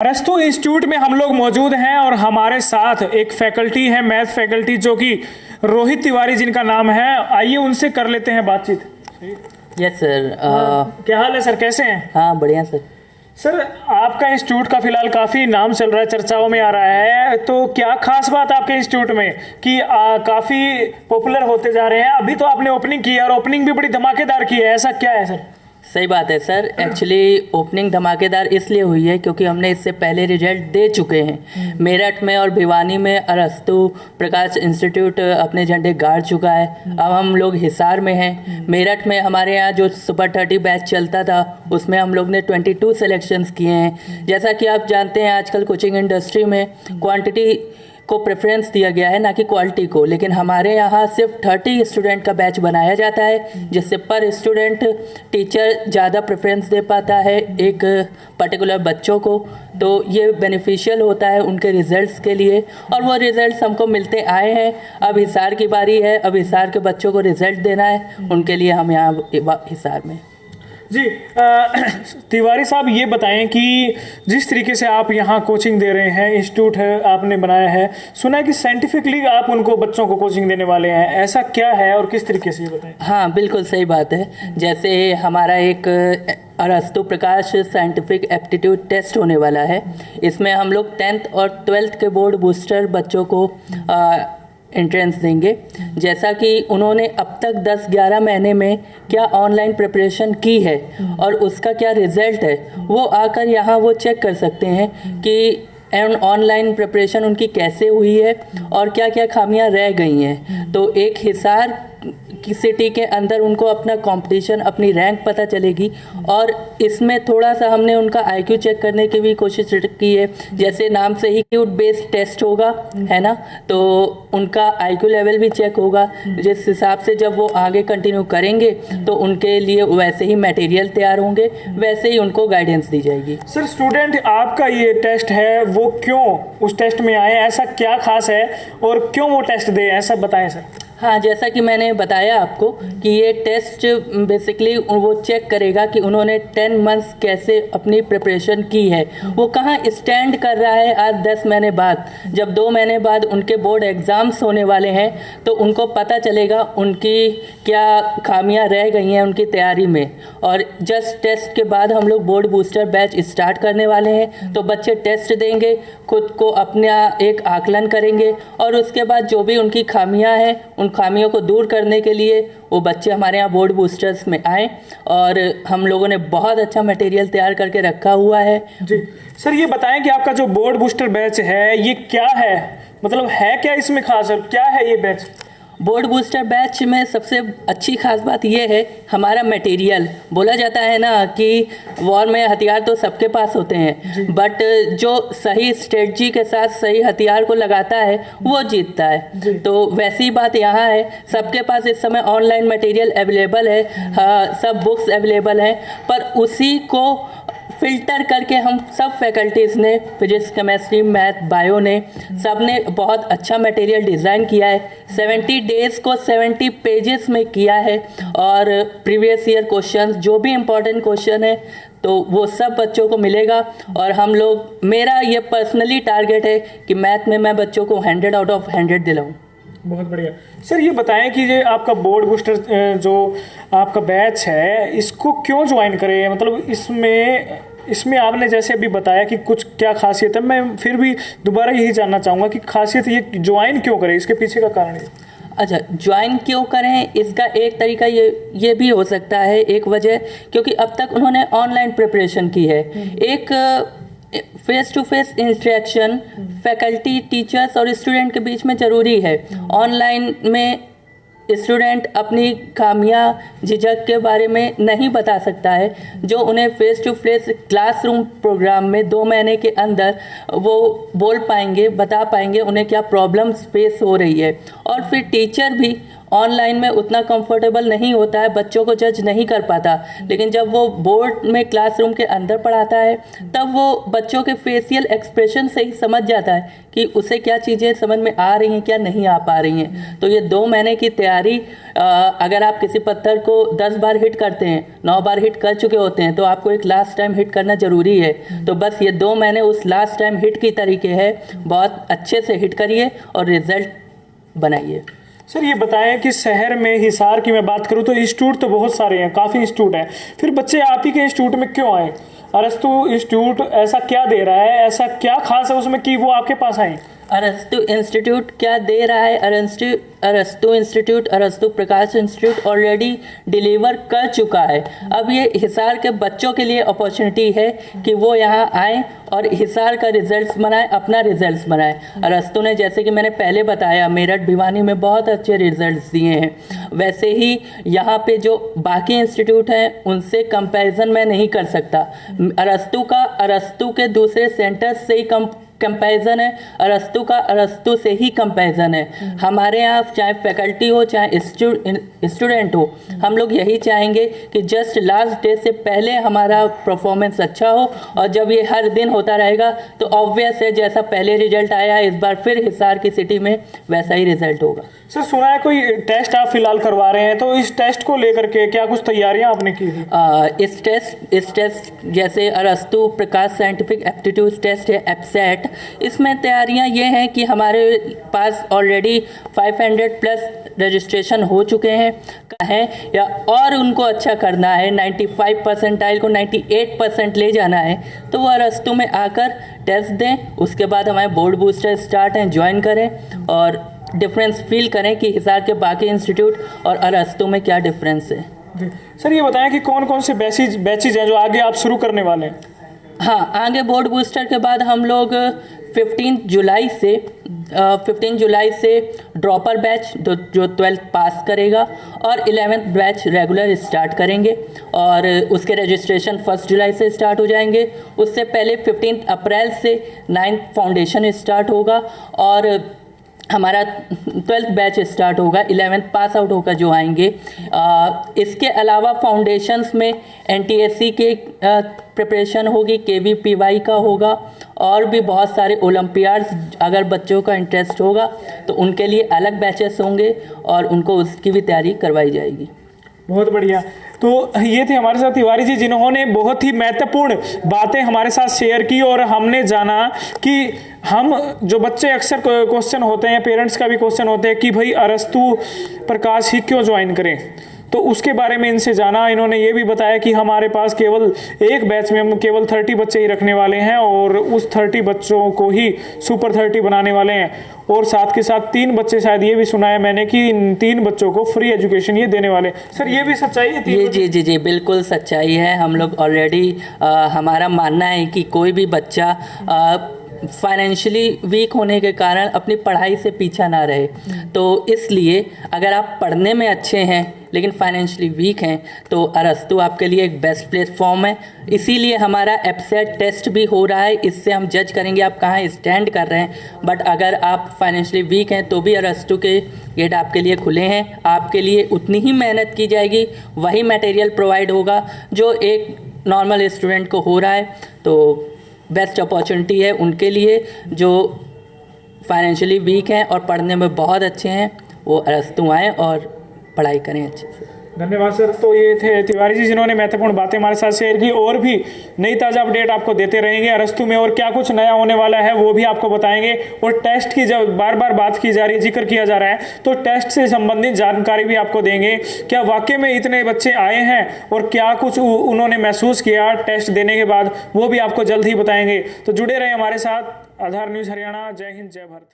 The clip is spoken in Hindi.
अरस्तु इंस्टीट्यूट में हम लोग मौजूद हैं और हमारे साथ एक फैकल्टी है, मैथ फैकल्टी, जो कि रोहित तिवारी जिनका नाम है। आइए उनसे कर लेते हैं बातचीत। Yes sir. क्या हाल है सर, कैसे हैं? हाँ बढ़िया सर। सर आपका इंस्टीट्यूट का फिलहाल काफ़ी नाम चल रहा है, चर्चाओं में आ रहा है, तो क्या खास बात आपके इंस्टीट्यूट में कि काफ़ी पॉपुलर होते जा रहे हैं? अभी तो आपने ओपनिंग की है और ओपनिंग भी बड़ी धमाकेदार की है, ऐसा क्या है सर? सही बात है सर। एक्चुअली ओपनिंग धमाकेदार इसलिए हुई है क्योंकि हमने इससे पहले रिजल्ट दे चुके हैं। मेरठ में और भिवानी में अरस्तु प्रकाश इंस्टीट्यूट अपने झंडे गाड़ चुका है। अब हम लोग हिसार में हैं। मेरठ में हमारे यहाँ जो सुपर 30 बैच चलता था उसमें हम लोग ने 22 सिलेक्शंस किए हैं। जैसा कि आप जानते हैं आजकल कोचिंग इंडस्ट्री में क्वांटिटी को प्रेफरेंस दिया गया है, ना कि क्वालिटी को, लेकिन हमारे यहाँ सिर्फ 30 स्टूडेंट का बैच बनाया जाता है जिससे पर स्टूडेंट टीचर ज़्यादा प्रेफरेंस दे पाता है एक पर्टिकुलर बच्चों को। तो ये बेनिफिशियल होता है उनके रिजल्ट्स के लिए और वो रिजल्ट्स हमको मिलते आए हैं। अब हिसार की बारी है, अब हिसार के बच्चों को रिजल्ट देना है, उनके लिए हम यहाँ हिसार में। जी तिवारी साहब, ये बताएं कि जिस तरीके से आप यहाँ कोचिंग दे रहे हैं, इंस्टीट्यूट है आपने बनाया है, सुना है कि साइंटिफिकली आप उनको बच्चों को कोचिंग देने वाले हैं, ऐसा क्या है और किस तरीके से, ये बताएं। हाँ बिल्कुल सही बात है। जैसे हमारा एक अरस्तु प्रकाश साइंटिफिक एप्टीट्यूड टेस्ट होने वाला है। इसमें हम लोग 10th और 12th के बोर्ड बूस्टर बच्चों को एंट्रेंस देंगे। जैसा कि उन्होंने अब तक 10-11 महीने में क्या ऑनलाइन प्रिपरेशन की है और उसका क्या रिज़ल्ट है, वो आकर यहाँ वो चेक कर सकते हैं कि ऑनलाइन प्रिपरेशन उनकी कैसे हुई है और क्या क्या खामियां रह गई हैं। तो एक हिसार की सिटी के अंदर उनको अपना कंपटीशन, अपनी रैंक पता चलेगी और इसमें थोड़ा सा हमने उनका आईक्यू चेक करने की भी कोशिश की है। जैसे नाम से ही एप्टीट्यूड बेस्ड टेस्ट होगा, है ना, तो उनका आईक्यू लेवल भी चेक होगा। जिस हिसाब से जब वो आगे कंटिन्यू करेंगे तो उनके लिए वैसे ही मटेरियल तैयार होंगे, वैसे ही उनको गाइडेंस दी जाएगी। सर स्टूडेंट आपका ये टेस्ट है वो क्यों उस टेस्ट में आए, ऐसा क्या खास है और क्यों वो टेस्ट दे, ऐसा बताएं सर। हाँ, जैसा कि मैंने बताया आपको कि ये टेस्ट बेसिकली वो चेक करेगा कि उन्होंने 10 मंथ्स कैसे अपनी प्रिपरेशन की है, वो कहाँ स्टैंड कर रहा है आज 10 महीने बाद। जब 2 महीने बाद उनके बोर्ड एग्ज़ाम्स होने वाले हैं तो उनको पता चलेगा उनकी क्या खामियां रह गई हैं उनकी तैयारी में। और जस्ट टेस्ट के बाद हम लोग बोर्ड बूस्टर बैच स्टार्ट करने वाले हैं। तो बच्चे टेस्ट देंगे, खुद को अपना एक आकलन करेंगे और उसके बाद जो भी उनकी खामियां हैं उन खामियों को दूर करने के लिए वो बच्चे हमारे यहाँ बोर्ड बूस्टर्स में आए और हम लोगों ने बहुत अच्छा मटेरियल तैयार करके रखा हुआ है। जी सर, ये बताएं कि आपका जो बोर्ड बूस्टर बैच है ये क्या है, मतलब है क्या इसमें खास और क्या है ये बैच? बोर्ड बूस्टर बैच में सबसे अच्छी खास बात यह है हमारा मटेरियल। बोला जाता है ना कि वॉर में हथियार तो सबके पास होते हैं, बट जो सही स्ट्रेटजी के साथ सही हथियार को लगाता है वो जीतता है। तो वैसी ही बात यहाँ है, सबके पास इस समय ऑनलाइन मटेरियल अवेलेबल है, सब बुक्स अवेलेबल हैं, पर उसी को फिल्टर करके हम सब फैकल्टीज़ ने, फिजिक्स, केमिस्ट्री, मैथ, बायो ने, सब ने बहुत अच्छा मटेरियल डिज़ाइन किया है। 70 डेज़ को 70 पेजेस में किया है और प्रीवियस ईयर क्वेश्चंस, जो भी इम्पोर्टेंट क्वेश्चन है तो वो सब बच्चों को मिलेगा। और हम लोग, मेरा ये पर्सनली टारगेट है कि मैथ में मैं बच्चों को 100 आउट ऑफ 100 दिलाऊँ। बहुत बढ़िया। सर ये बताएं कि ये आपका बोर्ड बूस्टर जो आपका बैच है इसको क्यों ज्वाइन करें, मतलब इसमें आपने जैसे अभी बताया कि कुछ क्या खासियत है, मैं फिर भी दोबारा यही जानना चाहूँगा कि खासियत ये ज्वाइन क्यों करें, इसके पीछे का कारण है। अच्छा, ज्वाइन क्यों करें, इसका एक तरीका ये भी हो सकता है, एक वजह क्योंकि अब तक उन्होंने ऑनलाइन प्रिपरेशन की है। एक face to face interaction faculty, teachers और स्टूडेंट के बीच में ज़रूरी है। ऑनलाइन में स्टूडेंट अपनी खामियां, झिझक के बारे में नहीं बता सकता है, जो उन्हें face to face classroom program में 2 महीने के अंदर वो बोल पाएंगे, बता पाएंगे उन्हें क्या प्रॉब्लम्स फेस हो रही है। और फिर टीचर भी ऑनलाइन में उतना कंफर्टेबल नहीं होता है, बच्चों को जज नहीं कर पाता। लेकिन जब वो बोर्ड में क्लासरूम के अंदर पढ़ाता है तब वो बच्चों के फेशियल एक्सप्रेशन से ही समझ जाता है कि उसे क्या चीज़ें समझ में आ रही हैं, क्या नहीं आ पा रही हैं। तो ये 2 महीने की तैयारी, अगर आप किसी पत्थर को 10 बार हिट करते हैं, 9 बार हिट कर चुके होते हैं, तो आपको एक लास्ट टाइम हिट करना ज़रूरी है। तो बस ये 2 महीने उस लास्ट टाइम हिट की तरीके है, बहुत अच्छे से हिट करिए और रिजल्ट बनाइए। सर ये बताएं कि शहर में हिसार की मैं बात करूं तो इंस्टीट्यूट तो बहुत सारे हैं, काफ़ी इंस्टीट्यूट हैं, फिर बच्चे आप ही के इंस्टीट्यूट में क्यों आए? अरस्तु इंस्टीट्यूट ऐसा क्या दे रहा है, ऐसा क्या खास है उसमें कि वो आपके पास आए? अरस्तु इंस्टीट्यूट क्या दे रहा है? अरस्तु इंस्टीट्यूट, अरस्तु प्रकाश इंस्टीट्यूट ऑलरेडी डिलीवर कर चुका है। अब ये हिसार के बच्चों के लिए अपॉर्चुनिटी है कि वो यहाँ आएँ और हिसार का रिजल्ट्स बनाएं, अपना रिजल्ट्स बनाएं। अरस्तु ने, जैसे कि मैंने पहले बताया, मेरठ भिवानी में बहुत अच्छे रिजल्ट्स दिए हैं। वैसे ही यहाँ पे जो बाकी इंस्टीट्यूट हैं उनसे कंपैरिजन मैं नहीं कर सकता। अरस्तु के दूसरे सेंटर्स से ही कंपैरिजन है, अरस्तु का अरस्तु से ही कंपैरिजन है। हमारे यहाँ चाहे फैकल्टी हो चाहे स्टूडेंट हो, हम लोग यही चाहेंगे कि जस्ट लास्ट डे से पहले हमारा परफॉर्मेंस अच्छा हो, और जब ये हर दिन होता रहेगा तो ऑब्वियस है जैसा पहले रिजल्ट आया इस बार फिर हिसार की सिटी में वैसा ही रिजल्ट होगा। सर सुना है कोई टेस्ट आप फिलहाल करवा रहे हैं, तो इस टेस्ट को लेकर के क्या कुछ तैयारियां आपने की थी? इस टेस्ट जैसे अरस्तु प्रकाश साइंटिफिक एप्टीट्यूड टेस्ट है, एपसेट, इसमें तैयारियां ये हैं कि हमारे पास ऑलरेडी 500 प्लस रजिस्ट्रेशन हो चुके हैं या और उनको अच्छा करना है, 95 परसेंटाइल को 98% ले जाना है, तो वो अरस्तु में आकर टेस्ट दें। उसके बाद हमारे बोर्ड बूस्टर स्टार्ट हैं, ज्वाइन करें और डिफरेंस फील करें कि हिसार के बाकी इंस्टीट्यूट और अरस्तु में क्या डिफरेंस है। सर ये बताएं कि कौन कौन से बैचेज हैं जो आगे आप शुरू करने वाले हैं? हाँ, आगे बोर्ड बूस्टर के बाद हम लोग 15 जुलाई से ड्रॉपर बैच जो 12th पास करेगा और 11th बैच रेगुलर स्टार्ट करेंगे, और उसके रजिस्ट्रेशन 1 जुलाई से स्टार्ट हो जाएंगे। उससे पहले 15 अप्रैल से 9th फाउंडेशन स्टार्ट होगा और हमारा 12th बैच स्टार्ट होगा, 11th पास आउट होकर जो आएंगे। इसके अलावा फाउंडेशंस में NTSC के प्रिपरेशन होगी, KVPY का होगा, और भी बहुत सारे ओलंपियाड्स अगर बच्चों का इंटरेस्ट होगा तो उनके लिए अलग बैचेस होंगे और उनको उसकी भी तैयारी करवाई जाएगी। बहुत बढ़िया। तो ये थे हमारे साथ तिवारी जी, जिन्होंने बहुत ही महत्वपूर्ण बातें हमारे साथ शेयर की, और हमने जाना कि हम जो बच्चे अक्सर क्वेश्चन होते हैं, पेरेंट्स का भी क्वेश्चन होते हैं कि भाई अरस्तु प्रकाश ही क्यों ज्वाइन करें, तो उसके बारे में इनसे जाना। इन्होंने ये भी बताया कि हमारे पास केवल एक बैच में हम केवल 30 बच्चे ही रखने वाले हैं और उस 30 बच्चों को ही सुपर 30 बनाने वाले हैं, और साथ के साथ 3 बच्चे, शायद ये भी सुना है मैंने कि इन 3 बच्चों को फ्री एजुकेशन ये देने वाले। सर ये भी सच्चाई है? जी, बिल्कुल सच्चाई है। हम लोग ऑलरेडी, हमारा मानना है कि कोई भी बच्चा फाइनेंशियली वीक होने के कारण अपनी पढ़ाई से पीछा ना रहे, तो इसलिए अगर आप पढ़ने में अच्छे हैं लेकिन फाइनेंशियली वीक हैं तो अरस्तु आपके लिए एक बेस्ट प्लेटफॉर्म है। इसीलिए हमारा एपसेट टेस्ट भी हो रहा है, इससे हम जज करेंगे आप कहाँ स्टैंड कर रहे हैं। बट अगर आप फाइनेंशियली वीक हैं तो भी अरस्तु के गेट आपके लिए खुले हैं। आपके लिए उतनी ही मेहनत की जाएगी, वही मटेरियल प्रोवाइड होगा जो एक नॉर्मल स्टूडेंट को हो रहा है। तो बेस्ट अपॉर्चुनिटी है उनके लिए जो फाइनेंशियली वीक हैं और पढ़ने में बहुत अच्छे हैं, वो अरस्तु आएँ और पढ़ाई करें अच्छे से। धन्यवाद सर। तो ये थे तिवारी जी, जिन्होंने महत्वपूर्ण बातें हमारे साथ शेयर की, और भी नई ताज़ा अपडेट आपको देते रहेंगे अरस्तु में, और क्या कुछ नया होने वाला है वो भी आपको बताएंगे। और टेस्ट की जब बार बार बात की जा रही है, जिक्र किया जा रहा है, तो टेस्ट से संबंधित जानकारी भी आपको देंगे। क्या वाकई में इतने बच्चे आए हैं और क्या कुछ उन्होंने महसूस किया टेस्ट देने के बाद, वो भी आपको जल्द ही बताएंगे। तो जुड़े रहे हमारे साथ। आधार न्यूज़ हरियाणा। जय हिंद, जय भारत।